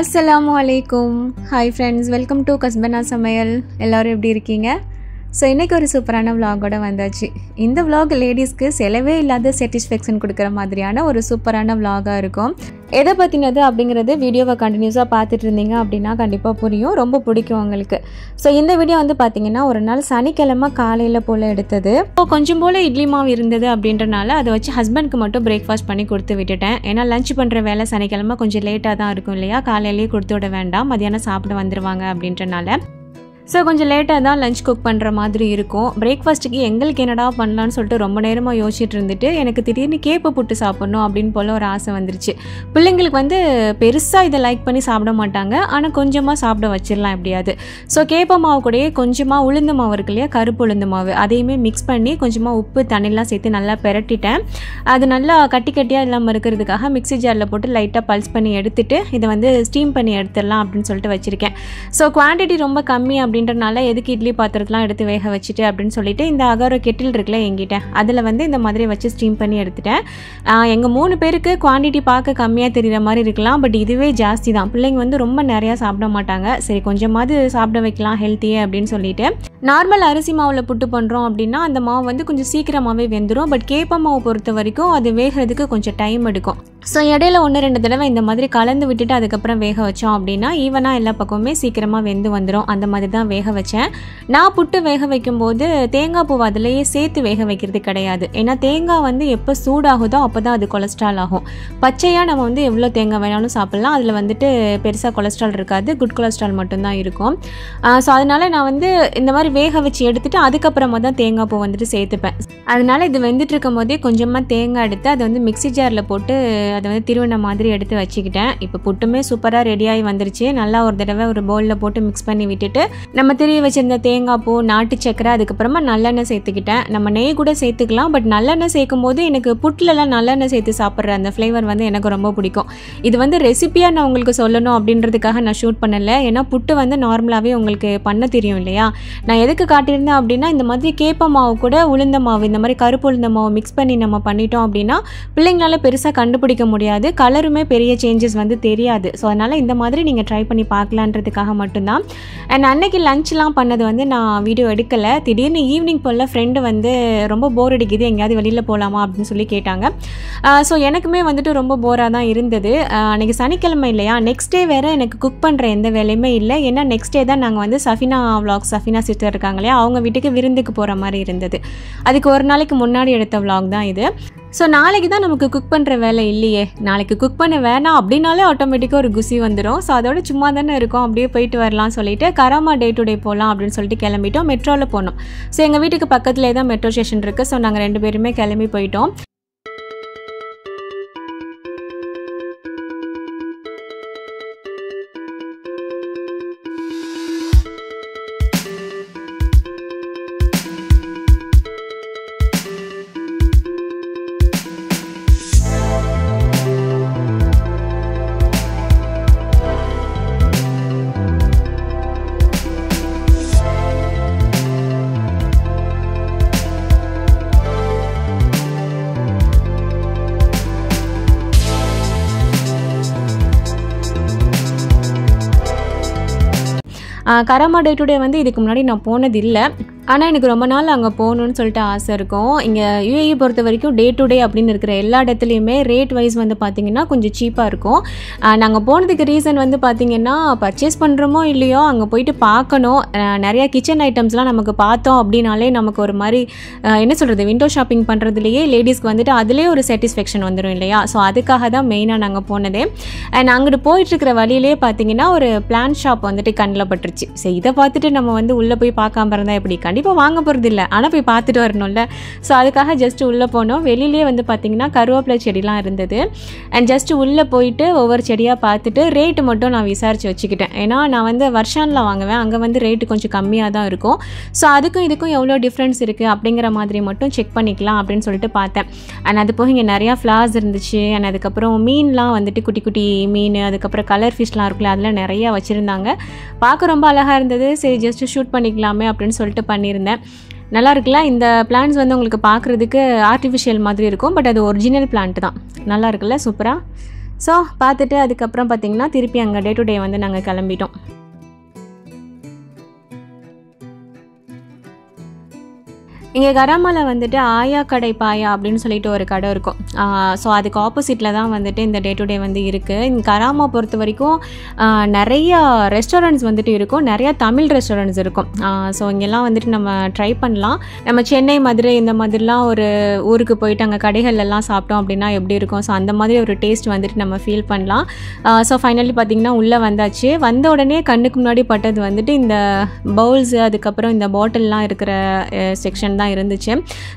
Assalamualaikum. Hi friends, welcome to Kasbana Samayal. எல்லாரும் எப்படி இருக்கீங்க? ஸோ இன்றைக்கி ஒரு சூப்பரான விலாகோட வந்தாச்சு. இந்த விலாக் லேடிஸ்க்கு செலவே இல்லாத சாட்டிஸ்ஃபேக்ஷன் கொடுக்குற மாதிரியான ஒரு சூப்பரான விலாகாக இருக்கும். எதை பற்றினது அப்படிங்கிறது வீடியோவை கண்டினியூஸாக பார்த்துட்டு இருந்தீங்க அப்படின்னா கண்டிப்பாக புரியும், ரொம்ப பிடிக்கும் உங்களுக்கு. ஸோ இந்த வீடியோ வந்து பார்த்திங்கன்னா ஒரு நாள் சனிக்கிழமை காலையில் போல் எடுத்தது. இப்போ கொஞ்சம் போல் இட்லி மாவு இருந்தது அப்படின்றனால அதை வச்சு ஹஸ்பண்ட்க்கு மட்டும் பிரேக்ஃபாஸ்ட் பண்ணி கொடுத்து விட்டுட்டேன். ஏன்னா லஞ்ச் பண்ணுற வேலை சனிக்கிழமை கொஞ்சம் லேட்டாக தான் இருக்கும் இல்லையா, காலையிலேயே கொடுத்து விட வேண்டாம், மதியானம் சாப்பிட வந்துடுவாங்க அப்படின்றனால. ஸோ கொஞ்சம் லேட்டாக தான் லஞ்ச் குக் பண்ணுற மாதிரி இருக்கும். பிரேக்ஃபாஸ்ட்டுக்கு எங்களுக்கு என்னடா பண்ணலான்னு சொல்லிட்டு ரொம்ப நேரமாக யோசிச்சுட்டு இருந்துட்டு எனக்கு திடீர்னு கேப்பை புட்டு சாப்பிட்ணும் அப்படின்னு போல் ஒரு ஆசை வந்துருச்சு. பிள்ளைங்களுக்கு வந்து பெருசாக இதை லைக் பண்ணி சாப்பிட மாட்டாங்க, ஆனால் கொஞ்சமாக சாப்பிட வச்சிடலாம் எப்படியாது. ஸோ கேப்பை மாவு கூடயே கொஞ்சமாக உளுந்து மாவு இருக்கு இல்லையா, கருப்பு உளுந்து மாவு, அதையுமே மிக்ஸ் பண்ணி கொஞ்சமாக உப்பு தண்ணிலாம் சேர்த்து நல்லா பெரட்டிட்டேன். அது நல்லா கட்டி கட்டியாக இல்லாமல் இருக்கிறதுக்காக மிக்ஸி ஜாரில் போட்டு லைட்டாக பல்ஸ் பண்ணி எடுத்துட்டு இதை வந்து ஸ்டீம் பண்ணி எடுத்துடலாம் அப்படின்னு சொல்லிட்டு வச்சுருக்கேன். ஸோ குவான்டிட்டி ரொம்ப கம்மி அப்படின்றனால எதுக்கு இட்லி பாத்திரத்தெலாம் எடுத்து வேக வச்சுட்டு அப்படின்னு சொல்லிட்டு இந்த அகாரோ கெட்டில் இருக்குல்ல எங்கிட்ட, அதில் வந்து இந்த மாதிரி வச்சு ஸ்டீம் பண்ணி எடுத்துட்டேன். எங்கள் 3 பேருக்கு குவான்டிட்டி பார்க்க கம்மியாக தெரிகிற மாதிரி இருக்கலாம், பட் இதுவே ஜாஸ்தி தான். பிள்ளைங்க வந்து ரொம்ப நிறையா சாப்பிட மாட்டாங்க, சரி கொஞ்சமாவது சாப்பிட வைக்கலாம் ஹெல்த்தியே அப்படின்னு சொல்லிட்டு. நார்மல் அரிசி மாவில் புட்டு பண்ணுறோம் அப்படின்னா அந்த மாவு வந்து கொஞ்சம் சீக்கிரமாகவே வெந்துடும், பட் கேப்ப மாவு பொறுத்த வரைக்கும் அது வேகிறதுக்கு கொஞ்சம் டைம் எடுக்கும். ஸோ இடையில 1-2 தடவை இந்த மாதிரி கலந்து விட்டுட்டு அதுக்கப்புறம் வேக வச்சோம் அப்படின்னா ஈவனாக எல்லா பக்கமுமே சீக்கிரமாக வெந்து வந்துடும். அந்த மாதிரி தான் வேக வச்சேன். நான் புட்டு வேக வைக்கும்போது தேங்காய் பூ அதிலேயே சேர்த்து வேக வைக்கிறது கிடையாது. ஏன்னா தேங்காய் வந்து எப்போ சூடாகுதோ அப்போ தான் அது கொலஸ்ட்ரால் ஆகும். பச்சையாக நம்ம வந்து எவ்வளோ தேங்காய் வேணாலும் சாப்பிட்லாம், அதில் வந்துட்டு பெருசாக கொலஸ்ட்ரால் இருக்காது, குட் கொலஸ்ட்ரால் மட்டும்தான் இருக்கும். ஸோ அதனால் நான் வந்து இந்த மாதிரி வேக வச்சு எடுத்துகிட்டு அதுக்கப்புறமா தான் தேங்காய் பூ வந்துட்டு சேர்த்துப்பேன். அதனால் இது வெந்துட்டு இருக்கும் போதே கொஞ்சமாக தேங்காய் எடுத்து அதை வந்து மிக்ஸி ஜாரில் போட்டு அதை வந்து திருவண்ண மாதிரி எடுத்து வச்சுக்கிட்டேன். இப்போ புட்டுமே சூப்பராக ரெடியாகி வந்துருச்சு. நல்லா ஒரு தடவை ஒரு பவுலில் போட்டு மிக்ஸ் பண்ணி விட்டுட்டு நம்ம திருவி வச்சிருந்த தேங்காய் பூ, நாட்டு சக்கரை, அதுக்கப்புறமா நல்லெண்ணெய் சேர்த்துக்கிட்டேன். நம்ம நெய் கூட சேர்த்துக்கலாம், பட் நல்லெண்ணெய் சேர்க்கும் போது எனக்கு புட்டிலலாம் நல்லெண்ணெய் சேர்த்து சாப்பிட்ற அந்த ஃப்ளேவர் வந்து எனக்கு ரொம்ப பிடிக்கும். இது வந்து ரெசிபியாக நான் உங்களுக்கு சொல்லணும் அப்படின்றதுக்காக நான் ஷூட் பண்ணலை, ஏன்னா புட்டு வந்து நார்மலாகவே உங்களுக்கு பண்ண தெரியும் இல்லையா. நான் எதுக்கு காட்டியிருந்தேன் அப்படின்னா இந்த மாதிரி கேப்ப மாவு கூட உளுந்த மாவு, இந்த மாதிரி கருப்பு உளுந்த மாவு மிக்ஸ் பண்ணி நம்ம பண்ணிட்டோம் அப்படின்னா பிள்ளைங்களால பெருசாக கண்டுபிடிக்க முடியாது, கலருமே பெரிய சேஞ்சஸ் வந்து தெரியாது. ஸோ அதனால் இந்த மாதிரி நீங்கள் ட்ரை பண்ணி பார்க்கலான்றதுக்காக மட்டும்தான். அண்ட் அன்னைக்கு லஞ்ச்லாம் பண்ணது வந்து நான் வீடியோ எடுக்கலை. திடீர்னு ஈவினிங் போல் ஃப்ரெண்டு வந்து ரொம்ப போர் அடிக்குது, எங்கேயாவது வெளியில் போகலாமா அப்படின்னு சொல்லி கேட்டாங்க. ஸோ எனக்குமே வந்துட்டு ரொம்ப போராக தான் இருந்தது. அன்றைக்கி சனிக்கிழமை இல்லையா, நெக்ஸ்ட் டே வேறு எனக்கு குக் பண்ணுற எந்த வேலையுமே இல்லை. ஏன்னா நெக்ஸ்ட் டே தான் நாங்கள் வந்து சஃபினா விலாக், சஃபினா சிஸ்டர் இருக்காங்க இல்லையா, அவங்க வீட்டுக்கு விருந்துக்கு போகிற மாதிரி இருந்தது. அதுக்கு ஒரு நாளைக்கு முன்னாடி எடுத்த விலாக் தான் இது. ஸோ நாளைக்கு தான் நமக்கு குக் பண்ணுற வேலை இல்லையே, நாளைக்கு குக் பண்ண வேணாம் அப்படின்னாலே ஆட்டோமேட்டிக்காக ஒரு குசி வந்துடும். ஸோ அதோட சும்மா தானே இருக்கும், அப்படியே போயிட்டு வரலாம் சொல்லிட்டு கராமா டே டு டே போகலாம் அப்படின்னு சொல்லிட்டு கிளம்பிட்டோம். மெட்ரோவில் போனோம். ஸோ எங்கள் வீட்டுக்கு பக்கத்துலேயே தான் மெட்ரோ ஸ்டேஷன் இருக்குது. ஸோ நாங்கள் 2 பேருமே கிளம்பி போயிட்டோம். கராமா டே டு டே வந்து இதுக்கு முன்னாடி நான் போனது இல்லை, ஆனால் எனக்கு ரொம்ப நாள் அங்கே போகணுன்னு சொல்லிட்டு ஆசை இருக்கும். இங்கே யுஏஇ பொறுத்த வரைக்கும் டே டு டே அப்படின்னு இருக்கிற எல்லா இடத்துலையுமே ரேட் வைஸ் வந்து பார்த்திங்கன்னா கொஞ்சம் சீப்பாக இருக்கும். நாங்கள் போனதுக்கு ரீசன் வந்து பார்த்திங்கன்னா பர்ச்சேஸ் பண்ணுறோமோ இல்லையோ அங்கே போயிட்டு பார்க்கணும். நிறையா கிச்சன் ஐட்டம்ஸ்லாம் நமக்கு பார்த்தோம் அப்படின்னாலே நமக்கு ஒரு மாதிரி என்ன சொல்கிறது, விண்டோ ஷாப்பிங் பண்ணுறதுலேயே லேடிஸ்க்கு வந்துட்டு அதிலே ஒரு சாட்டிஸ்ஃபேக்ஷன் வந்துடும் இல்லையா. ஸோ அதுக்காக தான் மெயினாக நாங்கள் போனதே. அண்ட் அங்கிட்டு போயிட்டுருக்கிற வழியிலே பார்த்திங்கன்னா ஒரு பிளான் ஷாப் வந்துட்டு கண்ணில் பட்டுருச்சு. சரி இதை பார்த்துட்டு நம்ம வந்து உள்ளே போய் பார்க்காம இருந்தால் எப்படி, கண்டிப்பாக வாங்க போகிறது இல்லை, ஆனால் போய் பார்த்துட்டு வரணும்ல. ஸோ அதுக்காக ஜஸ்ட்டு உள்ளே போனோம். வெளியிலே வந்து பார்த்திங்கன்னா கருவேப்பிலை செடிலாம் இருந்தது. அண்ட் ஜஸ்ட்டு உள்ளே போயிட்டு ஒவ்வொரு செடியாக பார்த்துட்டு ரேட்டு மட்டும் நான் விசாரித்து வச்சுக்கிட்டேன். ஏன்னா நான் வந்து வருஷானில் வாங்குவேன், அங்கே வந்து ரேட்டு கொஞ்சம் கம்மியாக தான் இருக்கும். ஸோ அதுக்கும் இதுக்கும் எவ்வளோ டிஃப்ரென்ஸ் இருக்குது அப்படிங்கிற மாதிரி மட்டும் செக் பண்ணிக்கலாம் அப்படின்னு சொல்லிட்டு பார்த்தேன். அண்ட் அது போக இங்கே நிறையா ஃப்ளார்ஸ் இருந்துச்சு. அண்ட் அதுக்கப்புறம் மீன்லாம் வந்துட்டு குட்டி குட்டி மீன், அதுக்கப்புறம் கலர் ஃபிஷ்லாம் இருக்குல்ல, அதெல்லாம் நிறையா வச்சுருந்தாங்க. பார்க்க ரொம்ப அழகாக இருந்தது. சரி ஜஸ்ட்டு ஷூட் பண்ணிக்கலாமே அப்படின்னு சொல்லிட்டு பண்ணியிருந்தேன். நல்லா இருக்குல்ல. இந்த பிளான்ஸ் வந்து உங்களுக்கு பார்க்குறதுக்கு ஆர்டிஃபிஷியல் மாதிரி இருக்கும், பட் அது ஒரிஜினல் பிளான்ட் தான். நல்லா இருக்குல்ல, சூப்பராக. ஸோ பார்த்துட்டு அதுக்கப்புறம் பார்த்திங்கன்னா திருப்பி அங்கே டே டு டே வந்து நாங்கள் கிளம்பிட்டோம். இங்கே கராமாவில் வந்துட்டு ஆயா கடை பாயா அப்படின்னு சொல்லிட்டு ஒரு கடை இருக்கும். ஸோ அதுக்கு ஆப்போசிட்டில் தான் வந்துட்டு இந்த டே டு டே வந்து இருக்குது. இந்த கராமா பொறுத்த வரைக்கும் நிறையா ரெஸ்டாரண்ட்ஸ் வந்துட்டு இருக்கும், நிறையா தமிழ் ரெஸ்டாரண்ட்ஸ் இருக்கும். ஸோ இங்கெல்லாம் வந்துட்டு நம்ம ட்ரை பண்ணலாம். நம்ம சென்னை மதுரை இந்த மாதிரிலாம் ஒரு ஊருக்கு போயிட்டு அங்கே கடைகள்லாம் சாப்பிட்டோம் அப்படின்னா எப்படி இருக்கும், ஸோ அந்த மாதிரி ஒரு டேஸ்ட் வந்துட்டு நம்ம ஃபீல் பண்ணலாம். ஸோ ஃபைனலி பார்த்திங்கன்னா உள்ளே வந்தாச்சு. வந்த உடனே கண்ணுக்கு முன்னாடி பட்டது வந்துட்டு இந்த பவுல்ஸு, அதுக்கப்புறம் இந்த பாட்டில்லாம் இருக்கிற செக்ஷன் தான் இருந்துச்சு.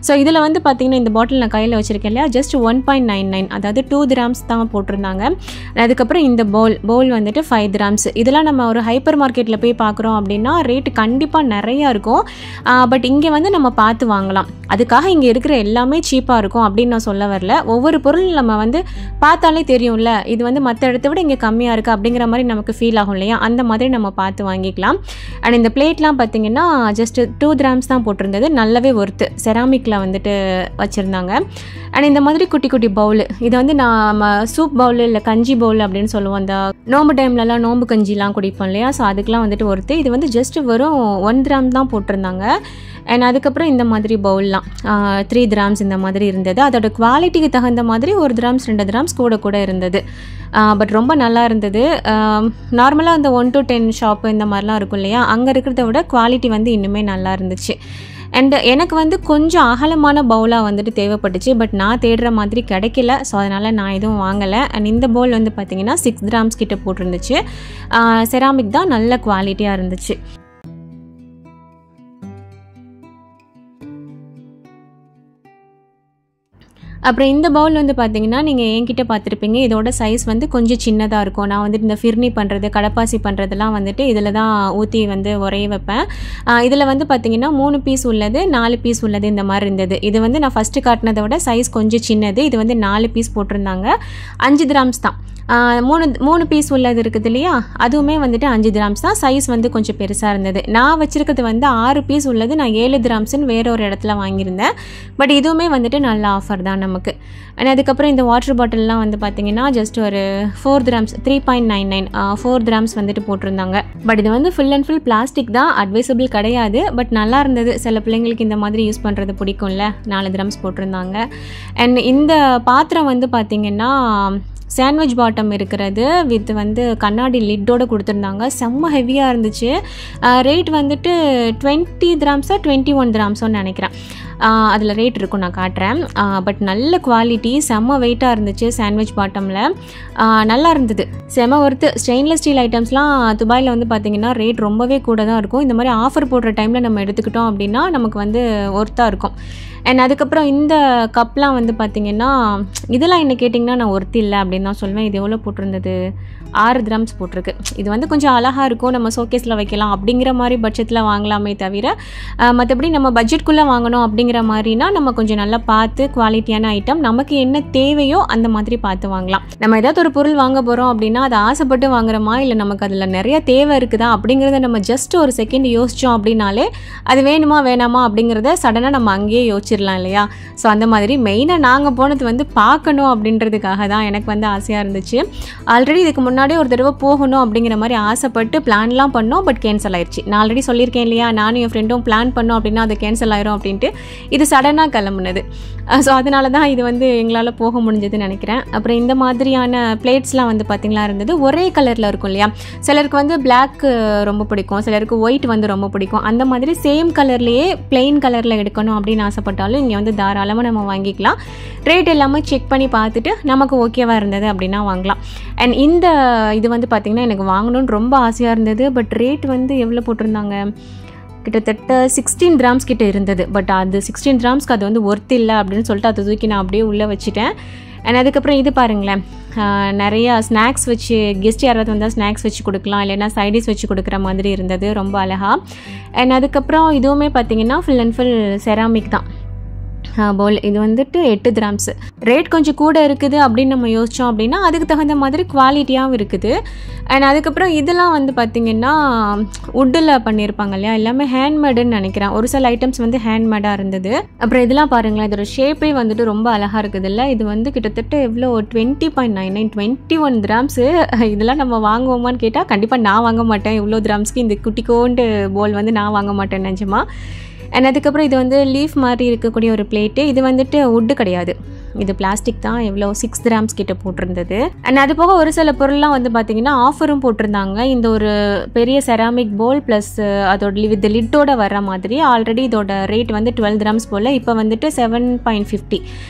ஸோ இதில் வந்து பார்த்திங்கன்னா இந்த பாட்டில் நான் கையில் வச்சுருக்கேன் இல்லையா, ஜஸ்ட் 1.99, அதாவது 2 dirhams தான் போட்டிருந்தாங்க. அதுக்கப்புறம் இந்த பவுல் வந்துட்டு 5 dirhams. இதெல்லாம் நம்ம ஒரு ஹைப்பர் மார்க்கெட்டில் போய் பார்க்குறோம் அப்படின்னா ரேட்டு கண்டிப்பாக நிறையா இருக்கும். பட் இங்கே வந்து நம்ம பார்த்து வாங்கலாம். அதுக்காக இங்கே இருக்கிற எல்லாமே சீப்பாக இருக்கும் அப்படின்னு நான் சொல்ல வரல. ஒவ்வொரு பொருள் நம்ம வந்து பார்த்தாலே தெரியும்ல, இது வந்து மற்ற இடத்த விட இங்கே கம்மியாக இருக்குது அப்படிங்கிற மாதிரி நமக்கு ஃபீல் ஆகும் இல்லையா, அந்த மாதிரி நம்ம பார்த்து வாங்கிக்கலாம். அண்ட் இந்த பிளேட்லாம் பார்த்திங்கன்னா ஜஸ்ட் 2 dirhams தான் போட்டிருந்தது. நல்லாவே ஒர்த்து, செராமிக்கில் வந்துட்டு வச்சுருந்தாங்க. அண்ட் இந்த மாதிரி குட்டி குட்டி பவுல், இது வந்து நம்ம சூப் பவுல் இல்லை கஞ்சி பவுல் அப்படின்னு சொல்லுவோம். அந்த நோம்பு டைம்லலாம் நோம்பு கஞ்சிலாம் குடிப்போம் இல்லையா, ஸோ அதுக்கெலாம் வந்துட்டு ஒர்த்து. இது வந்து ஜஸ்ட் வெறும் 1 dirham தான் போட்டிருந்தாங்க. அண்ட் அதுக்கப்புறம் இந்த மாதிரி பவுல்லாம் 3 dirhams இந்த மாதிரி இருந்தது. அதோட குவாலிட்டிக்கு தகுந்த மாதிரி 1 dirhams 2 dirhams கூட இருந்தது. பட் ரொம்ப நல்லா இருந்தது. நார்மலாக அந்த 1 to 10 ஷாப்பு இந்த மாதிரிலாம் இருக்கும் இல்லையா, அங்கே இருக்கிறத விட குவாலிட்டி வந்து இன்னுமே நல்லா இருந்துச்சு. அண்ட் எனக்கு வந்து கொஞ்சம் அகலமான பவுலாக வந்துட்டு தேவைப்பட்டுச்சு. பட் நான் தேடுற மாதிரி கிடைக்கல, ஸோ அதனால் நான் எதுவும் வாங்கலை. அண்ட் இந்த பவுல் வந்து பார்த்திங்கன்னா 6 dirhams கிட்ட போட்டிருந்துச்சு. செராமிக் தான், நல்ல குவாலிட்டியாக இருந்துச்சு. அப்புறம் இந்த பவுல் வந்து பார்த்திங்கன்னா நீங்கள் என்கிட்ட பார்த்துருப்பீங்க, இதோட சைஸ் வந்து கொஞ்சம் சின்னதாக இருக்கும். நான் வந்துட்டு இந்த ஃபிர்னி பண்ணுறது, கடப்பாசி பண்ணுறதுலாம் வந்துட்டு இதில் தான் ஊற்றி வந்து உரைய வைப்பேன். இதில் வந்து பார்த்திங்கன்னா 3 பீஸ் உள்ளது, 4 பீஸ் உள்ளது இந்த மாதிரி இருந்தது. இது வந்து நான் ஃபஸ்ட்டு காட்டினதை விட சைஸ் கொஞ்சம் சின்னது. இது வந்து 4 பீஸ் போட்டிருந்தாங்க. 5 dirhams தான். 3 பீஸ் உள்ளது இருக்குது இல்லையா, அதுவுமே வந்துட்டு 5 dirhams தான். சைஸ் வந்து கொஞ்சம் பெருசாக இருந்தது. நான் வச்சுருக்கிறது வந்து 6 பீஸ் உள்ளது. நான் 7 dirhamsன்னு வேற ஒரு இடத்துல வாங்கியிருந்தேன். பட் இதுவுமே வந்துட்டு நல்ல ஆஃபர் தான் நமக்கு. அண்ட் அதுக்கப்புறம் இந்த வாட்டர் பாட்டில்லாம் வந்து பார்த்திங்கன்னா ஜஸ்ட் ஒரு 4 dirhams 3.99 4 dirhams வந்துட்டு போட்டிருந்தாங்க. பட் இது வந்து ஃபுல் அண்ட் ஃபுல் பிளாஸ்டிக் தான், அட்வைசபிள் கிடையாது. பட் நல்லா இருந்தது. சில பிள்ளைங்களுக்கு இந்த மாதிரி யூஸ் பண்ணுறது பிடிக்கும்ல. 4 dirhams போட்டிருந்தாங்க. அண்ட் இந்த பாத்திரம் வந்து பார்த்திங்கன்னா சாண்ட்விச் பாட்டம் இருக்கிறது வித் வந்து கண்ணாடி லிட்டோடு கொடுத்துருந்தாங்க. செம்ம ஹெவியாக இருந்துச்சு. ரேட் வந்துட்டு 20 dirhams 21 dirhams நினைக்கிறேன். அதில் ரேட் இருக்கும், நான் காட்டுறேன். பட் நல்ல குவாலிட்டி, செம்ம வெயிட்டாக இருந்துச்சு. சாண்ட்விச் பாட்டமில் நல்லா இருந்தது, செம்ம ஒர்த்து. ஸ்டெயின்லெஸ் ஸ்டீல் ஐட்டம்ஸ்லாம் துபாயில் வந்து பார்த்திங்கன்னா ரேட் ரொம்பவே கூட தான் இருக்கும். இந்த மாதிரி ஆஃபர் போடுற டைமில் நம்ம எடுத்துக்கிட்டோம் அப்படின்னா நமக்கு வந்து ஒர்த்தாக இருக்கும். அண்ட் அதுக்கப்புறம் இந்த கப்லாம் வந்து பார்த்திங்கன்னா இதெல்லாம் என்ன கேட்டிங்கன்னா நான் ஒர்த்து இல்லை அப்படின்னு தான் சொல்லுவேன். இது எவ்வளோ போட்டிருந்தது, 6 dirhams போட்டிருக்கு. இது வந்து கொஞ்சம் அழகாக இருக்கும், நம்ம ஷோகேஸில் வைக்கலாம் அப்படிங்கிற மாதிரி பட்சத்தில் வாங்கலாமே தவிர, மற்றபடி நம்ம பட்ஜெட்குள்ளே வாங்கணும் அப்படிங்கிற மாதிரினா நம்ம கொஞ்சம் நல்லா பார்த்து குவாலிட்டியான ஐட்டம் நமக்கு என்ன தேவையோ அந்த மாதிரி பார்த்து வாங்கலாம். நம்ம ஏதாவது ஒரு பொருள் வாங்க போகிறோம் அப்படின்னா அதை ஆசைப்பட்டு வாங்குறோமா இல்லை நமக்கு அதில் நிறைய தேவை இருக்குதா அப்படிங்கிறத நம்ம ஜஸ்ட் ஒரு செகண்ட் யோசித்தோம் அப்படின்னாலே அது வேணுமா வேணாமா அப்படிங்கிறத சடனாக நம்ம அங்கேயே யோசிச்சிடலாம் இல்லையா. ஸோ அந்த மாதிரி மெயினாக நாங்கள் போனது வந்து பார்க்கணும் அப்படின்றதுக்காக தான் எனக்கு வந்து ஆசையாக இருந்துச்சு. ஆல்ரெடி இதுக்கு முன்னாடி ஒரு தடவை போகணும் அப்படிங்கிற மாதிரி ஆசைப்பட்டு பிளான்லாம் பண்ணோம். பட் கேன்சல் ஆயிடுச்சு. நான் ஆல்ரெடி சொல்லியிருக்கேன் இல்லையா, நானும் என் ஃப்ரெண்டும் பிளான் பண்ணோம் அப்படின்னா அது கேன்சல் ஆயிரும் அப்படின்ட்டு. இது சடனாக கிளம்புனது. ஸோ அதனால தான் இது வந்து எங்களால் போக முடிஞ்சதுன்னு நினைக்கிறேன். அப்புறம் இந்த மாதிரியான பிளேட்ஸ்லாம் வந்து பார்த்திங்களா இருந்தது. ஒரே கலரில் இருக்கும் இல்லையா, சிலருக்கு வந்து பிளாக் ரொம்ப பிடிக்கும், சிலருக்கு ஒயிட் வந்து ரொம்ப பிடிக்கும். அந்த மாதிரி சேம் கலர்லேயே பிளெயின் கலரில் எடுக்கணும் அப்படின்னு ஆசைப்பட்டாலும் இங்கே வந்து தாராளமாக நம்ம வாங்கிக்கலாம். ரேட் எல்லாமே செக் பண்ணி பார்த்துட்டு நமக்கு ஓகேவாக இருந்தது அப்படின்னா வாங்கலாம். அண்ட் இந்த இது வந்து பார்த்திங்கன்னா எனக்கு வாங்கணும்னு ரொம்ப ஆசையாக இருந்தது. பட் ரேட் வந்து எவ்வளோ போட்டிருந்தாங்க, கிட்டத்தட்ட 16 dirhams கிட்ட இருந்தது. பட் அது 16 dirhamsக்கு அது வந்து ஒர்த் இல்லை அப்படின்னு சொல்லிட்டு அதை தூக்கி நான் அப்படியே உள்ளே வச்சுட்டேன். அண்ட் அதுக்கப்புறம் இது பாருங்களேன், நிறையா ஸ்நாக்ஸ் வச்சு கெஸ்ட் யாராவது வந்தால் ஸ்நாக்ஸ் வச்சு கொடுக்கலாம், இல்லைன்னா சைடிஸ் வச்சு கொடுக்குற மாதிரி இருந்தது, ரொம்ப அழகாக. அண்ட் அதுக்கப்புறம் இதுவுமே பார்த்திங்கன்னா ஃபுல் அண்ட் ஃபுல் செராமிக் தான். பவுல். இது வந்துட்டு 8 கிராம்ஸ். ரேட் கொஞ்சம் கூட இருக்குது அப்படின்னு நம்ம யோசித்தோம் அப்படின்னா அதுக்கு தகுந்த மாதிரி குவாலிட்டியாகவும் இருக்குது. அண்ட் அதுக்கப்புறம் இதெல்லாம் வந்து பார்த்திங்கன்னா வுட்டில் பண்ணியிருப்பாங்க இல்லையா, எல்லாமே ஹேண்ட்மேடுன்னு நினைக்கிறேன். ஒரு சில ஐட்டம்ஸ் வந்து ஹேண்ட்மேடாக இருந்தது. அப்புறம் இதெல்லாம் பாருங்களேன், இதோட ஷேப்பே வந்துட்டு ரொம்ப அழகாக இருக்குது இல்லை. இது வந்து கிட்டத்தட்ட எவ்வளோ 20.99 21 கிராம்ஸு. இதெல்லாம் நம்ம வாங்குவோமான்னு கேட்டால் கண்டிப்பாக நான் வாங்க மாட்டேன். இவ்வளோ கிராம்ஸ்க்கு இந்த குட்டிக்கோண்டு போல் வந்து நான் வாங்க மாட்டேன் நிஜமா. அண்ட் அதுக்கப்புறம் இது வந்து லீஃப் மாதிரி இருக்கக்கூடிய ஒரு பிளேட்டு. இது வந்துட்டு வுட்டு கிடையாது, இது பிளாஸ்டிக் தான். எவ்வளோ 6 கிராம்ஸ் கிட்ட போட்டிருந்தது. அண்ட் அது போக ஒரு சில பொருள்லாம் வந்து பார்த்திங்கன்னா ஆஃபரும் போட்டிருந்தாங்க. இந்த ஒரு பெரிய செராமிக் போல் ப்ளஸ் அதோட வித் லிட்டோட வர்ற மாதிரி. ஆல்ரெடி இதோட ரேட் வந்து 12 கிராம்ஸ் போல், இப்போ வந்துட்டு 7.50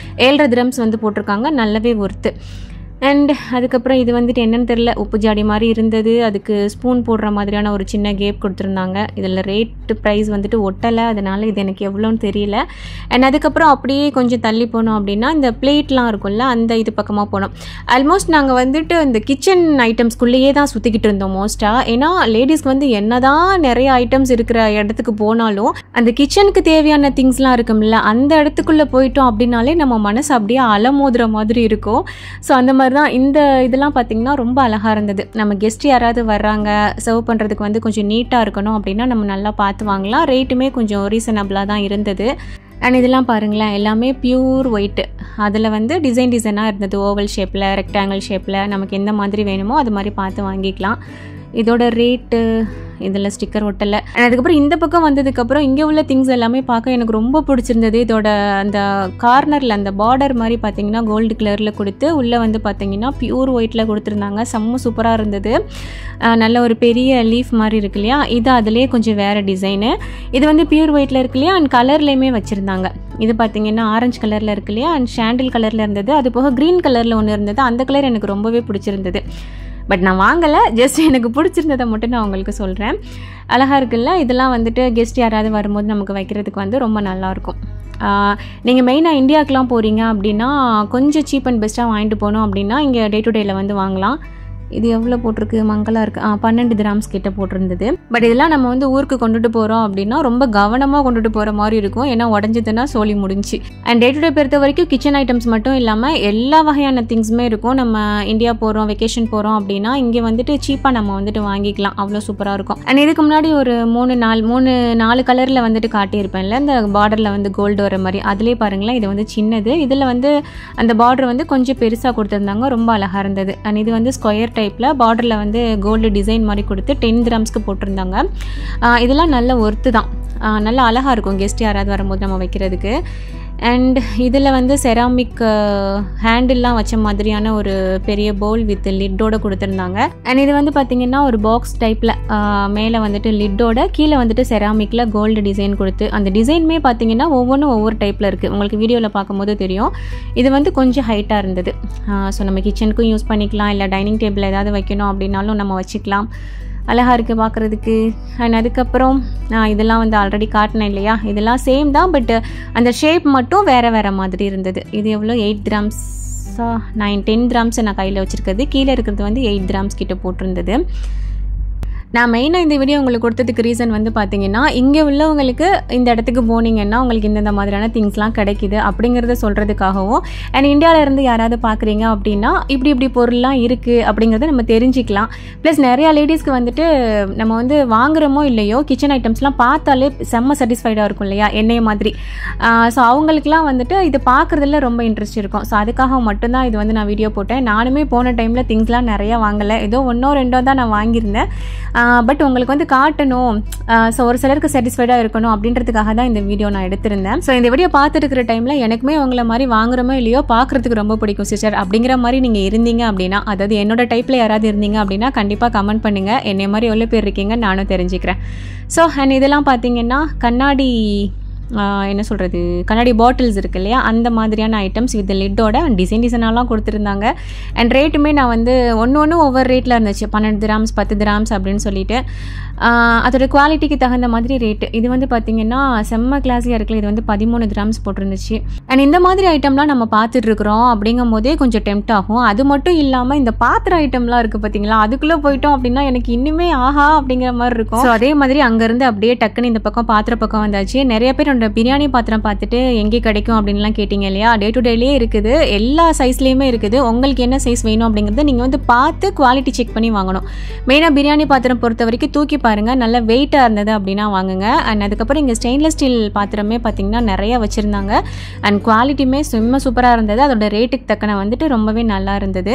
7.5 கிராம்ஸ் வந்து போட்டிருக்காங்க. நல்லாவே ஒர்த்து. அண்ட் அதுக்கப்புறம் இது வந்துட்டு என்னென்னு தெரில, உப்பு ஜாடி மாதிரி இருந்தது. அதுக்கு ஸ்பூன் போடுற மாதிரியான ஒரு சின்ன கேப் கொடுத்துருந்தாங்க. இதில் ரேட்டு ப்ரைஸ் வந்துட்டு ஒட்டலை, அதனால் இது எனக்கு எவ்வளோன்னு தெரியல. அண்ட் அதுக்கப்புறம் அப்படியே கொஞ்சம் தள்ளி போனோம் அப்படின்னா இந்த பிளேட்லாம் இருக்கும்ல, அந்த இது பக்கமாக போனோம். ஆல்மோஸ்ட் நாங்கள் வந்துட்டு இந்த கிச்சன் ஐட்டம்ஸ்குள்ளேயே தான் சுற்றிக்கிட்டு இருந்தோம் மோஸ்ட்டாக. ஏன்னா லேடிஸ்க்கு வந்து என்ன தான் நிறைய ஐட்டம்ஸ் இருக்கிற இடத்துக்கு போனாலும் அந்த கிச்சனுக்கு தேவையான திங்ஸ்லாம் இருக்கும்ல, அந்த இடத்துக்குள்ளே போயிட்டோம் அப்படின்னாலே நம்ம மனசு அப்படியே அலமோதுற மாதிரி இருக்கும். ஸோ அந்த மாதிரி தான் இந்த இதெல்லாம் பார்த்திங்கன்னா ரொம்ப அழகாக இருந்தது. நம்ம கெஸ்ட் யாராவது வர்றாங்க, சர்வ் பண்ணுறதுக்கு வந்து கொஞ்சம் நீட்டாக இருக்கணும் அப்படின்னா நம்ம நல்லா பார்த்து வாங்கலாம். ரேட்டுமே கொஞ்சம் ரீசனபிளாக தான் இருந்தது. அண்ட் இதெல்லாம் பாருங்களேன், எல்லாமே பியூர் ஒயிட்டு. அதில் வந்து டிசைனாக இருந்தது. ஓவல் ஷேப்பில், ரெக்டாங்கிள் ஷேப்பில், நமக்கு எந்த மாதிரி வேணுமோ அது மாதிரி பார்த்து வாங்கிக்கலாம். இதோட ரேட்டு இதில் ஸ்டிக்கர் ஒட்டலை. அதுக்கப்புறம் இந்த பக்கம் வந்ததுக்கப்புறம் இங்கே உள்ள திங்ஸ் எல்லாமே பார்க்க எனக்கு ரொம்ப பிடிச்சிருந்தது. இதோட அந்த கார்னரில் அந்த பார்டர் மாதிரி பார்த்திங்கன்னா கோல்டு கலரில் கொடுத்து உள்ளே வந்து பார்த்திங்கன்னா பியூர் ஒயிட்டில் கொடுத்துருந்தாங்க. செம்ம சூப்பராக இருந்தது. நல்ல ஒரு பெரிய லீஃப் மாதிரி இருக்கு இல்லையா, இது அதிலே கொஞ்சம் வேறு டிசைனு. இது வந்து பியூர் ஒயிட்டில் இருக்கு இல்லையா, அண்ட் கலர்லேயுமே வச்சுருந்தாங்க. இது பார்த்திங்கன்னா ஆரஞ்சு கலரில் இருக்கு இல்லையா, அண்ட் சாண்டில் கலரில் இருந்தது. அது போக க்ரீன் கலரில் ஒன்று இருந்தது. அந்த கலர் எனக்கு ரொம்பவே பிடிச்சிருந்தது. பட் நான் வாங்கலை, ஜஸ்ட் எனக்கு பிடிச்சிருந்ததை மட்டும் நான் உங்களுக்கு சொல்கிறேன். அழகாக இருக்குல்ல. இதெல்லாம் வந்துட்டு கெஸ்ட் யாராவது வரும்போது நமக்கு வைக்கிறதுக்கு வந்து ரொம்ப நல்லாயிருக்கும். நீங்கள் மெயினாக இந்தியாவுக்குலாம் போகிறீங்க அப்படின்னா கொஞ்சம் சீப் அண்ட் பெஸ்ட்டாக வாங்கிட்டு போகணும் அப்படின்னா இங்கே டே டு டேயில் வந்து வாங்கலாம். இது எவ்வளோ போட்டிருக்கு, மங்களாக இருக்குது. 12 கிராம்ஸ் கிட்ட போட்டிருந்தது. பட் இதெல்லாம் நம்ம வந்து ஊருக்கு கொண்டுட்டு போகிறோம் அப்படின்னா ரொம்ப கவனமாக கொண்டுட்டு போகிற மாதிரி இருக்கும். ஏன்னா உடஞ்சதுன்னா சோழி முடிஞ்சு. அண்ட் டே டு டே பொறுத்த வரைக்கும் கிச்சன் ஐட்டம்ஸ் மட்டும் இல்லாமல் எல்லா வகையான திங்ஸுமே இருக்கும். நம்ம இந்தியா போகிறோம், வெக்கேஷன் போகிறோம் அப்படின்னா இங்கே வந்துட்டு சீப்பாக நம்ம வந்துட்டு வாங்கிக்கலாம். அவ்வளோ சூப்பராக இருக்கும். அண்ட் இதுக்கு முன்னாடி ஒரு 3-4 கலரில் வந்துட்டு காட்டியிருப்பேன்ல, இந்த பார்டரில் வந்து கோல்டு வர மாதிரி. அதிலே பாருங்களேன், இது வந்து சின்னது. இதில் வந்து அந்த பார்டர் வந்து கொஞ்சம் பெருசாக கொடுத்துருந்தாங்க. ரொம்ப அழகாக இருந்தது. அண்ட் இது வந்து ஸ்கொயர் டைப்பில் பார்டரில் வந்து கோல்டு டிசைன் மாதிரி கொடுத்து 10 கிராம்ஸ்க்கு போட்டிருந்தாங்க. இதெல்லாம் நல்ல ஒர்த்து தான். நல்லா அழகாக இருக்கும் கெஸ்ட் யாராவது வரும்போது நம்ம வைக்கிறதுக்கு. அண்ட் இதில் வந்து செராமிக் ஹேண்டில்லாம் வச்ச மாதிரியான ஒரு பெரிய பவுல் வித் லிட்டோட கொடுத்துருந்தாங்க. அண்ட் இது வந்து பார்த்திங்கன்னா ஒரு பாக்ஸ் டைப்பில் மேலே வந்துட்டு லிட்டோட, கீழே வந்துட்டு செராமிக்கில் கோல்டு டிசைன் கொடுத்து, அந்த டிசைனுமே பார்த்திங்கன்னா ஒவ்வொன்றும் ஒவ்வொரு டைப்பில் இருக்குது. உங்களுக்கு வீடியோவில் பார்க்கும்போது தெரியும். இது வந்து கொஞ்சம் ஹைட்டாக இருந்தது. ஸோ நம்ம கிச்சனுக்கும் யூஸ் பண்ணிக்கலாம், இல்லை டைனிங் டேபிள் ஏதாவது வைக்கணும் அப்படின்னாலும் நம்ம வச்சுக்கலாம். அழகாக இருக்குது பார்க்குறதுக்கு. அண்ட் அதுக்கப்புறம் இதெல்லாம் வந்து ஆல்ரெடி காட்டினேன் இல்லையா, இதெல்லாம் சேம் தான். பட் அந்த ஷேப் மட்டும் வேறு மாதிரி இருந்தது. இது எவ்வளோ 8 கிராம்ஸா 10 கிராம்ஸ் நான் கையில் வச்சுருக்கிறது. கீழே இருக்கிறது வந்து 8 கிராம்ஸ் கிட்ட போட்டிருந்தது. நான் மெயினாக இந்த வீடியோ உங்களுக்கு கொடுத்ததுக்கு ரீசன் வந்து பார்த்தீங்கன்னா, இங்கே உள்ளவங்களுக்கு இந்த இடத்துக்கு போனீங்கன்னா உங்களுக்கு இந்த மாதிரியான திங்ஸ்லாம் கிடைக்கிது அப்படிங்கிறத சொல்கிறதுக்காகவும், அண்ட் இந்தியாவிலேருந்து யாராவது பார்க்குறீங்க அப்படின்னா இப்படி பொருள்லாம் இருக்குது அப்படிங்கிறத நம்ம தெரிஞ்சிக்கலாம். ப்ளஸ் நிறையா லேடிஸ்க்கு வந்துட்டு நம்ம வந்து வாங்குகிறோமோ இல்லையோ கிச்சன் ஐட்டம்ஸ்லாம் பார்த்தாலே செம்ம சாட்டிஸ்ஃபைடாக இருக்கும் இல்லையா, என்னைய மாதிரி. ஸோ அவங்களுக்குலாம் வந்துட்டு இது பார்க்குறதுல ரொம்ப இன்ட்ரெஸ்ட் இருக்கும். ஸோ அதுக்காக மட்டும்தான் இது வந்து நான் வீடியோ போட்டேன். நானுமே போன டைமில் திங்ஸ்லாம் நிறையா வாங்கலை, ஏதோ 1-2 தான் நான் வாங்கியிருந்தேன். பட் உங்களுக்கு வந்து காட்டணும், ஸோ ஒரு சிலருக்கு சாட்டிஸ்ஃபைடாக இருக்கணும் அப்படின்றதுக்காக தான் இந்த வீடியோ நான் எடுத்திருந்தேன். ஸோ இந்த வீடியோ பார்த்துட்டு இருக்கிற டைமில் எனக்குமே உங்களை மாதிரி வாங்குறமோ இல்லையோ பார்க்குறதுக்கு ரொம்ப பிடிக்கும் சிஸ்டர் அப்படிங்கிற மாதிரி நீங்கள் இருந்தீங்க அப்படின்னா, அதாவது என்னோட டைப்பில் யாராவது இருந்தீங்க அப்படின்னா கண்டிப்பாக கமெண்ட் பண்ணுங்கள். என்னை மாதிரி எவ்வளோ பேர் இருக்கீங்க நானும் தெரிஞ்சுக்கிறேன். ஸோ அண்ட் இதெல்லாம் பார்த்தீங்கன்னா கண்ணாடி என்ன சொல்கிறது, கண்ணாடி பாட்டில்ஸ் இருக்கு இல்லையா, அந்த மாதிரியான ஐட்டம்ஸ் வித் லிட்டோட டிசைனாலாம் கொடுத்துருந்தாங்க. அண்ட் ரேட்டுமே நான் வந்து ஒன்று ஒவ்வொரு ரேட்டில் இருந்துச்சு. 12 கிராம்ஸ் 10 கிராம்ஸ் அப்படின்னு சொல்லிட்டு அதோட குவாலிட்டிக்கு தகுந்த மாதிரி ரேட்டு. இது வந்து பார்த்திங்கன்னா செம்ம கிளாஸியாக இருக்குல்ல, இது வந்து 13 கிராம்ஸ் போட்டிருந்துச்சு. அண்ட் இந்த மாதிரி ஐட்டம்லாம் நம்ம பார்த்துட்ருக்குறோம் அப்படிங்கும் போதே கொஞ்சம் டெம்ட் ஆகும். அது மட்டும் இல்லாமல் இந்த பாத்திர ஐட்டம்லாம் இருக்குது பார்த்தீங்களா, அதுக்குள்ளே போயிட்டோம் அப்படின்னா எனக்கு இன்னுமே ஆஹா அப்படிங்கிற மாதிரி இருக்கும். ஸோ அதே மாதிரி அங்கேருந்து அப்படியே டக்குன்னு இந்த பக்கம் பாத்திர பக்கம் வந்தாச்சு. நிறைய பேர் என்னோட பிரியாணி பாத்திரம் பார்த்துட்டு எங்கே கிடைக்கும் அப்படின்லாம் கேட்டிங்க இல்லையா, டே டு டேலேயே இருக்குது, எல்லா சைஸ்லேயுமே இருக்குது. உங்களுக்கு என்ன சைஸ் வேணும் அப்படிங்கிறத நீங்கள் வந்து பார்த்து குவாலிட்டி செக் பண்ணி வாங்கணும். மெயினாக பிரியாணி பாத்திரம் பொறுத்த வரைக்கும் தூக்கி பாருங்கள், நல்ல வெயிட்டாக இருந்தது அப்படின்னா வாங்குங்க. அண்ட் அதுக்கப்புறம் இங்கே ஸ்டெயின்லெஸ் ஸ்டீல் பாத்திரமே பார்த்திங்கன்னா நிறையா வச்சுருந்தாங்க. அண்ட் குவாலிட்டியுமே சூப்பராக இருந்தது. அதோட ரேட்டுக்கு தக்கன வந்துட்டு ரொம்பவே நல்லா இருந்தது.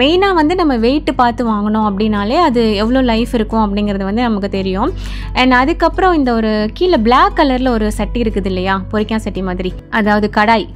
மெயினாக வந்து நம்ம வெயிட்டு பார்த்து வாங்கணும் அப்படின்னாலே அது எவ்வளோ லைஃப் இருக்கும் அப்படிங்கிறது வந்து நமக்கு தெரியும். அண்ட் அதுக்கப்புறம் இந்த ஒரு கீழே பிளாக் கலரில் ஒரு சட்டி இருக்குது இல்லையா, பொரிக்காய் சட்டி மாதிரி, அதாவது கடாய்.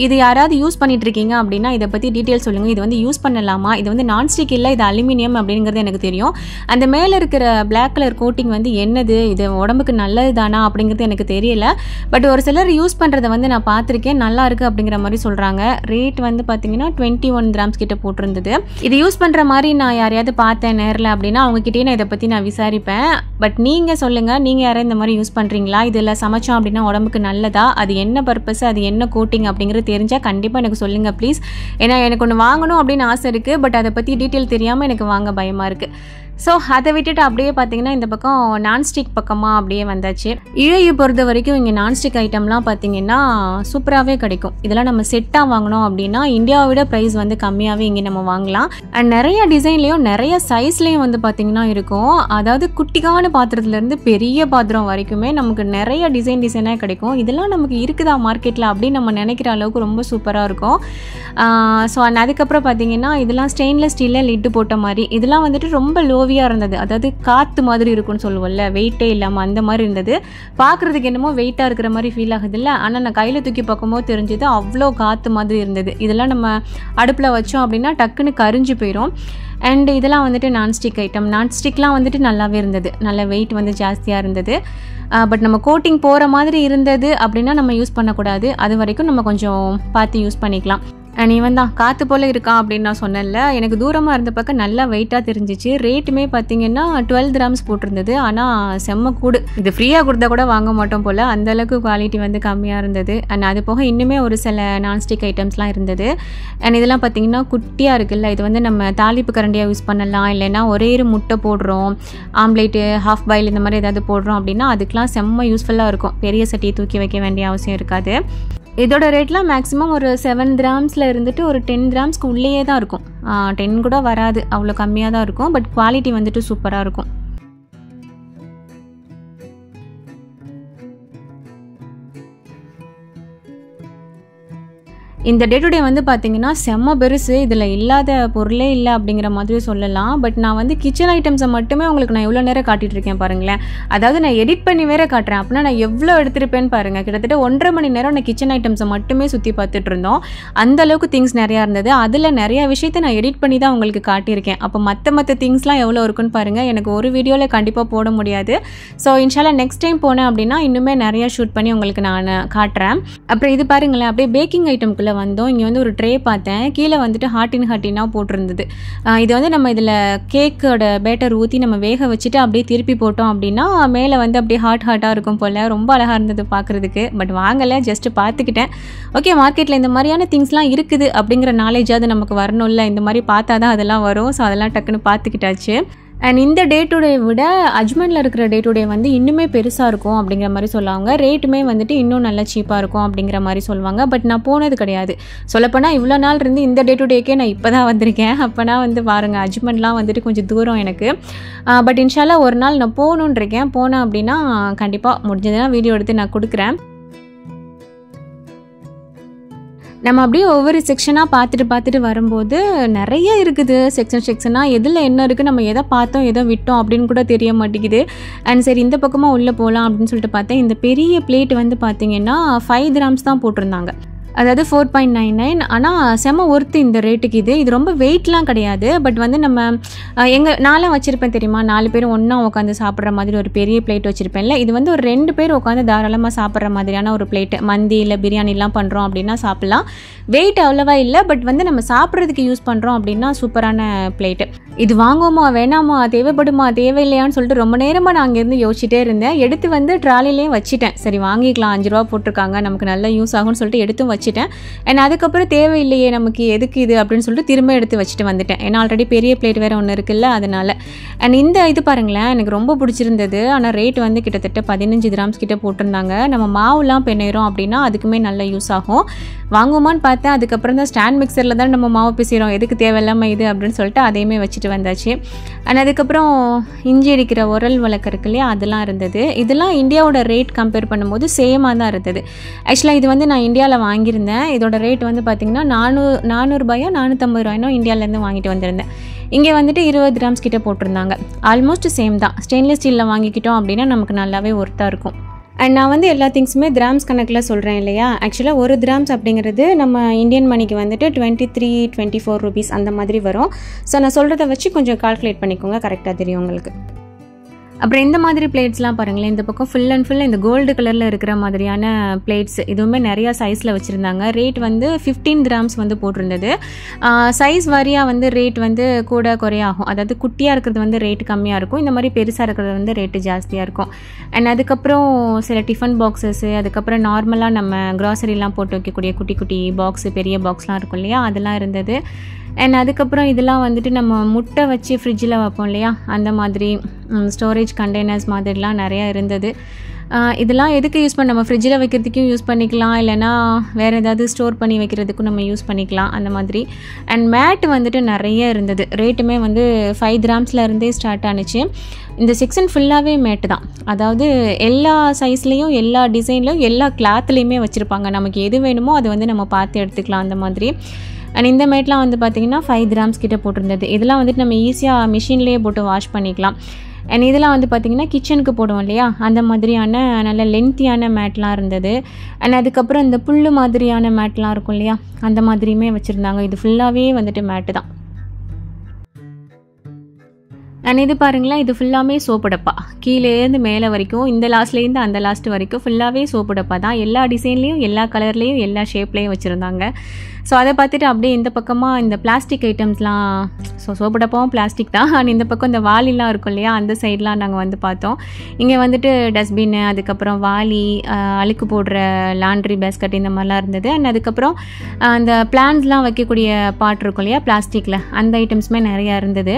இது யாராவது யூஸ் பண்ணிட்டு இருக்கீங்க அப்படின்னா இதை பற்றி டீட்டெயில் சொல்லுங்கள். இது வந்து யூஸ் பண்ணலாமா, இது வந்து நான்ஸ்டிக் இல்லை, இது அலுமினியம் அப்படிங்கிறது எனக்கு தெரியும். அந்த மேலே இருக்கிற பிளாக் கலர் கோட்டிங் வந்து என்னது, இது உடம்புக்கு நல்லது தானா அப்படிங்கிறது எனக்கு தெரியல. பட் ஒரு சிலர் யூஸ் பண்ணுறதை வந்து நான் பார்த்துருக்கேன், நல்லா இருக்குது அப்படிங்கிற மாதிரி சொல்கிறாங்க. ரேட் வந்து பார்த்தீங்கன்னா 21 கிராம்ஸ் கிட்ட போட்டிருந்தது. இது யூஸ் பண்ணுற மாதிரி நான் யாரையாவது பார்த்தேன் நேரில் அப்படின்னா அவங்ககிட்டயே நான் இதை பற்றி நான் விசாரிப்பேன். பட் நீங்கள் சொல்லுங்கள், நீங்கள் யாராவது இந்த மாதிரி யூஸ் பண்ணுறீங்களா, இதில் சமைச்சோம் அப்படின்னா உடம்புக்கு நல்லதா, அது என்ன பர்பஸ், அது என்ன கோட்டிங் அப்படிங்கிறது தெரிஞ்சால் கண்டிப்பாக எனக்கு சொல்லுங்கள் ப்ளீஸ். ஏன்னா எனக்கு ஒன்று வாங்கணும் அப்படின்னு ஆசை இருக்குது, பட் அதை பற்றி டீட்டெயில் தெரியாமல் எனக்கு வாங்க பயமாக இருக்குது. ஸோ அதை விட்டுட்டு அப்படியே பார்த்தீங்கன்னா இந்த பக்கம் நான்ஸ்டிக் பக்கமாக அப்படியே வந்தாச்சு. இழையை பொறுத்த வரைக்கும் இங்கே நான்ஸ்டிக் ஐட்டம்லாம் பார்த்தீங்கன்னா சூப்பராகவே கிடைக்கும். இதெல்லாம் நம்ம செட்டாக வாங்கினோம் அப்படின்னா இந்தியாவை விட ப்ரைஸ் வந்து கம்மியாகவே இங்கே நம்ம வாங்கலாம். அண்ட் நிறைய டிசைன்லேயும் நிறைய சைஸ்லேயும் வந்து பார்த்திங்கன்னா இருக்கும். அதாவது குட்டிக்கான பாத்திரத்துலேருந்து பெரிய பாத்திரம் வரைக்குமே நமக்கு நிறைய டிசைனாக கிடைக்கும். இதெல்லாம் நமக்கு இருக்குதா மார்க்கெட்டில் அப்படின்னு நம்ம நினைக்கிற அளவுக்கு ரொம்ப சூப்பராக இருக்கும். ஸோ அண்ட் அதுக்கப்புறம் பார்த்தீங்கன்னா இதெல்லாம் ஸ்டெயின்லெஸ் ஸ்டீலில் லிட்டு போட்ட மாதிரி, இதெல்லாம் வந்துட்டு ரொம்ப லோவியாக இருந்தது. அதாவது காற்று மாதிரி இருக்குன்னு சொல்லுவோம்ல, வெயிட்டே இல்லாமல் அந்த மாதிரி இருந்தது. பார்க்குறதுக்கு என்னமோ வெயிட்டாக இருக்கிற மாதிரி ஃபீல் ஆகுது இல்லை, ஆனால் நான் கையில் தூக்கி பார்க்கும்போது தெரிஞ்சது அவ்வளோ காற்று மாதிரி இருந்தது. இதெல்லாம் நம்ம அடுப்பில் வச்சோம் அப்படின்னா டக்குன்னு கரிஞ்சு போயிடும். அண்ட் இதெல்லாம் வந்துட்டு நான்ஸ்டிக் ஐட்டம். நான்ஸ்டிக்லாம் வந்துட்டு நல்லாவே இருந்தது, நல்ல வெயிட் வந்து ஜாஸ்தியாக இருந்தது. பட் நம்ம கோட்டிங் போகிற மாதிரி இருந்தது அப்படின்னா நம்ம யூஸ் பண்ணக்கூடாது. அது வரைக்கும் நம்ம கொஞ்சம் பார்த்து யூஸ் பண்ணிக்கலாம். அண்ட் இவன் தான் காற்று போல் இருக்கான் அப்படின்னு நான் சொன்னேன்ல, எனக்கு தூரமாக இருந்த பக்கம் நல்லா வெயிட்டாக தெரிஞ்சிச்சு. ரேட்டுமே பார்த்தீங்கன்னா 12 கிராம்ஸ் போட்டிருந்தது. ஆனால் செம்ம கூடு, இது ஃப்ரீயாக கொடுத்தா கூட வாங்க மாட்டோம் போல், அந்தளவுக்கு குவாலிட்டி வந்து கம்மியாக இருந்தது. அண்ட் அது போக இன்னுமே ஒரு சில நான்ஸ்டிக் ஐட்டம்ஸ்லாம் இருந்தது. அண்ட் இதெல்லாம் பார்த்தீங்கன்னா குட்டியாக இருக்குல்ல, இது வந்து நம்ம தாளிப்பு கரண்டியாக யூஸ் பண்ணலாம். இல்லைன்னா ஒரே ஒரு முட்டை போடுறோம், ஆம்லேட்டு, ஹாஃப் பாயில் இந்த மாதிரி ஏதாவது போடுறோம் அப்படின்னா அதுக்கெலாம் செம்ம யூஸ்ஃபுல்லாக இருக்கும். பெரிய சட்டியை தூக்கி வைக்க வேண்டிய அவசியம் இருக்காது. இதோட ரேட்லாம் மேக்ஸிமம் ஒரு 7 கிராம்ஸில் இருந்துட்டு ஒரு 10 கிராம்ஸ்க்கு உள்ளேயே தான் இருக்கும். 10 கூட வராது, அவ்வளோ கம்மியாக தான் இருக்கும். பட் குவாலிட்டி வந்துட்டு சூப்பராக இருக்கும். இந்த டே டு டே வந்து பார்த்திங்கன்னா செம்ம பெருசு, இதில் இல்லாத பொருளே இல்லை அப்படிங்கிற மாதிரி சொல்லலாம். பட் நான் வந்து கிச்சன் ஐட்டம்ஸை மட்டுமே உங்களுக்கு நான் எவ்வளோ நேரம் காட்டிகிட்டு இருக்கேன் பாருங்களேன். அதாவது நான் எடிட் பண்ணி வேறு காட்டுறேன், அப்படின்னா நான் எவ்வளோ எடுத்துருப்பேன்னு பாருங்கள். கிட்டத்தட்ட 1.5 மணி நேரம் நான் கிச்சன் ஐட்டம்ஸை மட்டுமே சுற்றி பார்த்துட்டு இருந்தோம். அந்தளவுக்கு திங்ஸ் நிறையா இருந்தது. அதில் நிறையா விஷயத்தை நான் எடிட் பண்ணி தான் உங்களுக்கு காட்டியிருக்கேன். அப்போ மற்ற திங்ஸ்லாம் எவ்வளோ இருக்குன்னு பாருங்கள். எனக்கு ஒரு வீடியோவில் கண்டிப்பாக போட முடியாது. ஸோ இன்ஷால்லா நெக்ஸ்ட் டைம் போனேன் அப்படின்னா இன்னுமே நிறையா ஷூட் பண்ணி உங்களுக்கு நான் காட்டுறேன். அப்புறம் இது பாருங்களேன், அப்படியே பேக்கிங் ஐட்டம்குள்ளே வந்தோம். இங்கே வந்து ஒரு ட்ரே பார்த்தேன், கீழே வந்துட்டு ஹார்ட்டினாக போட்டிருந்தது. இது வந்து நம்ம இதில் கேக்கோட பேட்டர் ஊற்றி நம்ம வேக வச்சுட்டு அப்படியே திருப்பி போட்டோம் அப்படின்னா மேலே வந்து அப்படியே ஹார்ட்டாக இருக்கும் போல். ரொம்ப அழகாக இருந்தது பார்க்குறதுக்கு. பட் வாங்கலை, ஜஸ்ட்டு பார்த்துக்கிட்டேன். ஓகே, மார்க்கெட்டில் இந்த மாதிரியான திங்ஸ்லாம் இருக்குது அப்படிங்கிற நாலேஜாவது நமக்கு வரணும்ல, இந்த மாதிரி பார்த்தா தான் அதெல்லாம் வரும். ஸோ அதெல்லாம் டக்குன்னு பார்த்துக்கிட்டாச்சு. அண்ட் இந்த டே டு டே விட அஜ்மனில் இருக்கிற டே டு டே வந்து இன்னுமே பெருசாக இருக்கும் அப்படிங்கிற மாதிரி சொல்லுவாங்க. ரேட்டுமே வந்துட்டு இன்னும் நல்லா சீப்பாக இருக்கும் அப்படிங்கிற மாதிரி சொல்லுவாங்க. பட் நான் போனது கிடையாது. சொல்லப்போனால் இவ்வளோ நாள் இருந்து இந்த டே டு டேக்கே நான் இப்போ தான் வந்திருக்கேன். அப்போனா வந்து பாருங்கள், அஜ்மன்லாம் வந்துட்டு கொஞ்சம் தூரம் எனக்கு. பட் இன்ஷால்லா ஒரு நாள் நான் போகணுன்னு இருக்கேன். போனேன் அப்படின்னா கண்டிப்பாக முடிஞ்சதுன்னா வீடியோ எடுத்து நான் கொடுக்குறேன். நம்ம அப்படியே ஒவ்வொரு செக்ஷனாக பார்த்துட்டு வரும்போது நிறைய இருக்குது. செக்ஷனாக எதில் என்ன இருக்குது, நம்ம எதை பார்த்தோம் எதை விட்டோம் அப்படின்னு கூட தெரிய மாட்டேங்குது. அண்ட் சரி இந்த பக்கமாக உள்ளே போகலாம் அப்படின்னு சொல்லிட்டு பார்த்தேன். இந்த பெரிய பிளேட் வந்து பார்த்திங்கன்னா 5 கிராம்ஸ் தான் போட்டிருந்தாங்க. அதாவது 4.99. ஆனால் செம ஒர்த்து இந்த ரேட்டுக்கு. இது ரொம்ப வெயிட்லாம் கிடையாது. பட் வந்து நம்ம நான்லாம் வச்சுருப்பேன் தெரியுமா, 4 பேர் ஒன்றா உட்காந்து சாப்பிட்ற மாதிரி ஒரு பெரிய பிளேட் வச்சுருப்பேன்ல. இது வந்து ஒரு 2 பேர் உட்காந்து தாராளமாக சாப்பிட்ற மாதிரியான ஒரு பிளேட்டு. மந்தி இல்லை பிரியாணிலாம் பண்ணுறோம் அப்படின்னா சாப்பிட்லாம். வெயிட் அவ்வளோவா இல்லை, பட் வந்து நம்ம சாப்பிட்றதுக்கு யூஸ் பண்ணுறோம் அப்படின்னா சூப்பரான பிளேட்டு. இது வாங்குவோமா வேணாமா, தேவைப்படுமா தேவையில்லையான்னு சொல்லிட்டு ரொம்ப நேரமாக நான் அங்கேருந்து யோசிச்சுட்டே இருந்தேன். எடுத்து வந்து ட்ராலிலேயே வச்சுட்டேன். சரி வாங்கிக்கலாம், 5 ரூபா போட்டிருக்காங்க, நமக்கு நல்லா யூஸ் ஆகும்னு சொல்லிட்டு எடுத்தும் வச்சுட்டேன். வச்சுட்டேன். அண்ட் அதுக்கப்புறம் தேவையில்லையே நமக்கு எதுக்கு இது அப்படின்னு சொல்லிட்டு திரும்ப எடுத்து வச்சுட்டு வந்துட்டேன். ஏன்னா ஆல்ரெடி பெரிய பிளேட் வேறு ஒன்று இருக்குல்ல, அதனால். அண்ட் இந்த இது பாருங்களேன், எனக்கு ரொம்ப பிடிச்சிருந்தது. ஆனால் ரேட் வந்து கிட்டத்தட்ட 15 கிராம்ஸ் கிட்ட போட்டிருந்தாங்க. நம்ம மாவுலாம் பிணையிறோம் அப்படின்னா அதுக்குமே நல்ல யூஸ் ஆகும். வாங்குவோமான்னு பார்த்தேன். அதுக்கப்புறம் தான் ஸ்டாண்ட் மிக்சரில் தான் நம்ம மாவு பிசைகிறோம், எதுக்கு தேவையில்லாமல் இது அப்படின்னு சொல்லிட்டு அதையுமே வச்சுட்டு வந்தாச்சு. அண்ட் அதுக்கப்புறம் இஞ்சி அடிக்கிற உரல் வழக்கு இருக்கு இல்லையா, அதெல்லாம் இருந்தது. இதெல்லாம் இந்தியாவோட ரேட் கம்பேர் பண்ணும்போது சேமாக தான் இருந்தது. ஆக்சுவலாக இது வந்து நான் இந்தியாவில் வாங்கியிருந்தேன். இதோட ரேட் வந்து பார்த்திங்கன்னா 400 ரூபாயோ 450 ரூபாயோ இந்தியாவிலேருந்து வாங்கிட்டு வந்திருந்தேன். இங்கே வந்துட்டு 20 கிராம்ஸ் கிட்ட போட்டிருந்தாங்க. ஆல்மோஸ்ட் சேம் தான். ஸ்டெயின்லெஸ் ஸ்டீலில் வாங்கிக்கிட்டோம் அப்படின்னா நமக்கு நல்லாவே ஒர்த்தாக இருக்கும். அண்ட் நான் வந்து எல்லா திங்ஸுமே கிராம்ஸ் கணக்கில் சொல்கிறேன் இல்லையா. ஆக்சுவலாக 1 கிராம்ஸ் அப்படிங்கிறது நம்ம இந்தியன் மணிக்கு வந்துட்டு 23-24 ரூபீஸ் அந்த மாதிரி வரும். ஸோ நான் சொல்கிறத வச்சு கொஞ்சம் கால்குலேட் பண்ணிக்கோங்க, கரெக்டாக தெரியும் உங்களுக்கு. அப்புறம் இந்த மாதிரி பிளேட்ஸ்லாம் பாருங்களேன். இந்த பக்கம் ஃபுல் அண்ட் ஃபுல் இந்த கோல்டு கலரில் இருக்கிற மாதிரியான பிளேட்ஸ் இதுவுமே நிறையா சைஸில் வச்சுருந்தாங்க. ரேட் வந்து 15 கிராம்ஸ் வந்து போட்டிருந்தது. சைஸ் வாரியாக வந்து ரேட் வந்து கூட குறையாகும். அதாவது குட்டியாக இருக்கிறது வந்து ரேட் கம்மியாக இருக்கும், இந்த மாதிரி பெருசாக இருக்கிறது வந்து ரேட்டு ஜாஸ்தியாக இருக்கும். அண்ட் அதுக்கப்புறம் சில டிஃபன் பாக்ஸஸ்ஸு, அதுக்கப்புறம் நார்மலாக நம்ம க்ராசரிலாம் போட்டு வைக்கக்கூடிய குட்டி குட்டி பாக்ஸு, பெரிய பாக்ஸ்லாம் இருக்கும் இல்லையா, அதெல்லாம் இருந்தது. அண்ட் அதுக்கப்புறம் இதெல்லாம் வந்துட்டு நம்ம முட்டை வச்சு ஃப்ரிட்ஜில் வைப்போம் இல்லையா, அந்த மாதிரி ஸ்டோரேஜ் கண்டெய்னர்ஸ் மாதிரிலாம் நிறையா இருந்தது. இதெல்லாம் எதுக்கு யூஸ் பண்ண, நம்ம ஃப்ரிட்ஜில் வைக்கிறதுக்கும் யூஸ் பண்ணிக்கலாம், இல்லைனா வேறு ஏதாவது ஸ்டோர் பண்ணி வைக்கிறதுக்கும் நம்ம யூஸ் பண்ணிக்கலாம் அந்த மாதிரி. அண்ட் மேட் வந்துட்டு நிறைய இருந்தது. ரேட்டுமே வந்து 5 கிராம்ஸ்லேருந்தே ஸ்டார்ட் ஆனிச்சு. இந்த செக்ஷன் ஃபுல்லாகவே மேட்டு தான். அதாவது எல்லா சைஸ்லேயும் எல்லா டிசைன்லேயும் எல்லா கிளாத்லேயுமே வச்சுருப்பாங்க. நமக்கு எது வேணுமோ அது வந்து நம்ம பார்த்து எடுத்துக்கலாம் அந்த மாதிரி. அண்ட் இந்த மேட்லாம் வந்து பார்த்திங்கன்னா 5 கிராம்ஸ் கிட்ட போட்டிருந்தது. இதெல்லாம் வந்துட்டு நம்ம ஈஸியாக மிஷின்லேயே போட்டு வாஷ் பண்ணிக்கலாம். அண்ட் இதெல்லாம் வந்து பார்த்திங்கன்னா கிச்சனுக்கு போடுவோம் இல்லையா, அந்த மாதிரியான நல்ல லென்த்தியான மேட்லாம் இருந்தது. அண்ட் அதுக்கப்புறம் இந்த புல் மாதிரியான மேட்லாம் இருக்கும் இல்லையா, அந்த மாதிரியுமே வச்சுருந்தாங்க. இது ஃபுல்லாகவே வந்துட்டு மேட்டு தான். அண்ட் இது பாருங்களேன், இது ஃபுல்லாமே சோப்பு டப்பா. கீழேருந்து மேலே வரைக்கும், இந்த லாஸ்ட்லேருந்து அந்த லாஸ்ட் வரைக்கும் ஃபுல்லாகவே சோப்பு டப்பா தான். எல்லா டிசைன்லேயும் எல்லா கலர்லேயும் எல்லா ஷேப்லேயும் வச்சுருந்தாங்க. ஸோ அதை பார்த்துட்டு அப்படியே இந்த பக்கமாக இந்த பிளாஸ்டிக் ஐட்டம்ஸ்லாம், சோப்பு டப்பாவும் பிளாஸ்டிக் தான். அண்ட் இந்த பக்கம் இந்த வாளிலாம் இருக்கும் இல்லையா, அந்த சைட்லாம் நாங்கள் வந்து பார்த்தோம். இங்கே வந்துட்டு டஸ்ட்பின்னு, அதுக்கப்புறம் வாளி, அழுக்கு போடுற லாண்ட்ரி பேஸ்கட், இந்த மாதிரிலாம் இருந்தது. அண்ட் அதுக்கப்புறம் அந்த பிளான்ஸ்லாம் வைக்கக்கூடிய பாட் இருக்கும் இல்லையா பிளாஸ்டிக்கில், அந்த ஐட்டம்ஸுமே நிறையா இருந்தது.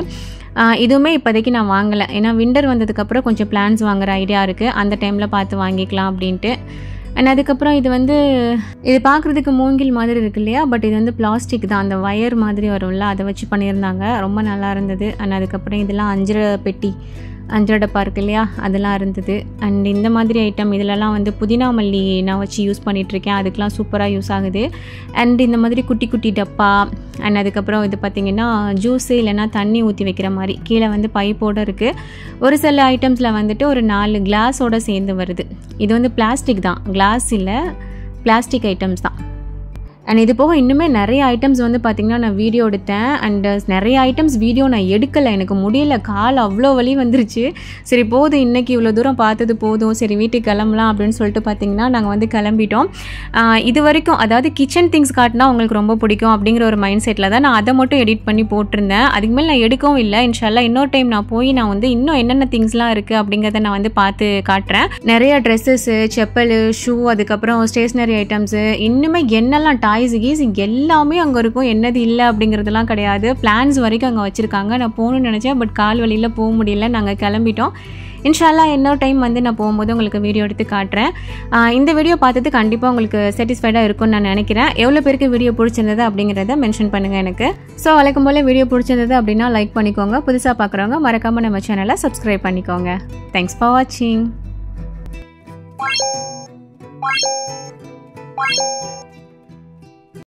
இதுவுமே இப்போதைக்கு நான் வாங்கலை, ஏன்னா விண்டர் வந்ததுக்கப்புறம் கொஞ்சம் பிளான்ஸ் வாங்குகிற ஐடியா இருக்குது. அந்த டைமில் பார்த்து வாங்கிக்கலாம் அப்படின்ட்டு. அண்ட் அதுக்கப்புறம் இது பார்க்குறதுக்கு மூங்கில் மாதிரி இருக்கு இல்லையா, பட் இது வந்து பிளாஸ்டிக் தான். அந்த வயர் மாதிரி வரும்ல, அதை வச்சு பண்ணியிருந்தாங்க. ரொம்ப நல்லா இருந்தது. அண்ட் அதுக்கப்புறம் இதெல்லாம் 5 பெட்டி, 5 டப்பா இருக்கு இல்லையா, அதெல்லாம் இருந்தது. அண்ட் இந்த மாதிரி ஐட்டம் இதிலலாம் வந்து புதினா மல்லி நான் வச்சு யூஸ் பண்ணிகிட்ருக்கேன். அதுக்கெலாம் சூப்பராக யூஸ் ஆகுது. அண்ட் இந்த மாதிரி குட்டி குட்டி டப்பா. அண்ட் அதுக்கப்புறம் இது பார்த்திங்கன்னா ஜூஸு இல்லைனா தண்ணி ஊற்றி வைக்கிற மாதிரி கீழே வந்து பைப்போடு இருக்குது. ஒரு சில ஐட்டம்ஸில் வந்துட்டு ஒரு 4 கிளாஸோடு சேர்ந்து வருது. இது வந்து பிளாஸ்டிக் தான், கிளாஸ் இல்லை, பிளாஸ்டிக் ஐட்டம்ஸ் தான். அண்ட் இது போக இன்னுமே நிறைய ஐட்டம்ஸ் வந்து பார்த்திங்கன்னா நான் வீடியோ எடுத்தேன். அண்ட் நிறைய ஐட்டம்ஸ் வீடியோ நான் எடுக்கலை, எனக்கு முடியல, கால் அவ்வளோ வலி வந்துருச்சு. சரி போதும், இன்றைக்கி இவ்வளோ தூரம் பார்த்தது போதும், சரி வீட்டுக்கு கிளம்பலாம் அப்படின்னு சொல்லிட்டு பார்த்திங்கன்னா நாங்கள் வந்து கிளம்பிட்டோம். இது வரைக்கும் அதாவது கிச்சன் திங்ஸ் காட்டினா உங்களுக்கு ரொம்ப பிடிக்கும் அப்படிங்கிற ஒரு மைண்ட் செட்டில் தான் நான் அதை மட்டும் எடிட் பண்ணி போட்டிருந்தேன். அதுக்கு மேலே நான் எடுக்கவும் இல்லை. இன்ஷால்லா இன்னொரு டைம் நான் போய் நான் வந்து இன்னும் என்னென்ன திங்ஸ்லாம் இருக்குது அப்படிங்கிறத நான் வந்து பார்த்து காட்டுறேன். நிறைய ட்ரெஸ்ஸஸ்ஸு, செப்பல், ஷூ, அதுக்கப்புறம் ஸ்டேஷ்னரி ஐட்டம்ஸு, இன்னுமே என்னெல்லாம் கீஸ் எல்லாமே அங்கே இருக்கும். என்னது இல்லை அப்படிங்கிறதுலாம் கிடையாது. பிளான்ஸ் வரைக்கும் அங்கே வச்சுருக்காங்க. நான் போகணுன்னு நினச்சேன், பட் கால் வழியில் போக முடியல. நாங்கள் கிளம்பிட்டோம். இன்ஷால்லா இன்னொரு டைம் வந்து நான் போகும்போது உங்களுக்கு வீடியோ எடுத்து காட்டுறேன். இந்த வீடியோ பார்த்தது கண்டிப்பாக உங்களுக்கு சாட்டிஸ்ஃபைடாக இருக்கும்னு நான் நினைக்கிறேன். எவ்வளோ பேருக்கு வீடியோ பிடிச்சிருந்தது அப்படிங்கிறத மென்ஷன் பண்ணுங்கள் எனக்கு. ஸோ வழக்கம் போல் வீடியோ பிடிச்சிருந்தது அப்படின்னா லைக் பண்ணிக்கோங்க. புதுசாக பார்க்குறவங்க மறக்காமல் நம்ம சேனலை சப்ஸ்கிரைப் பண்ணிக்கோங்க. தேங்க்ஸ் ஃபார் வாட்சிங்.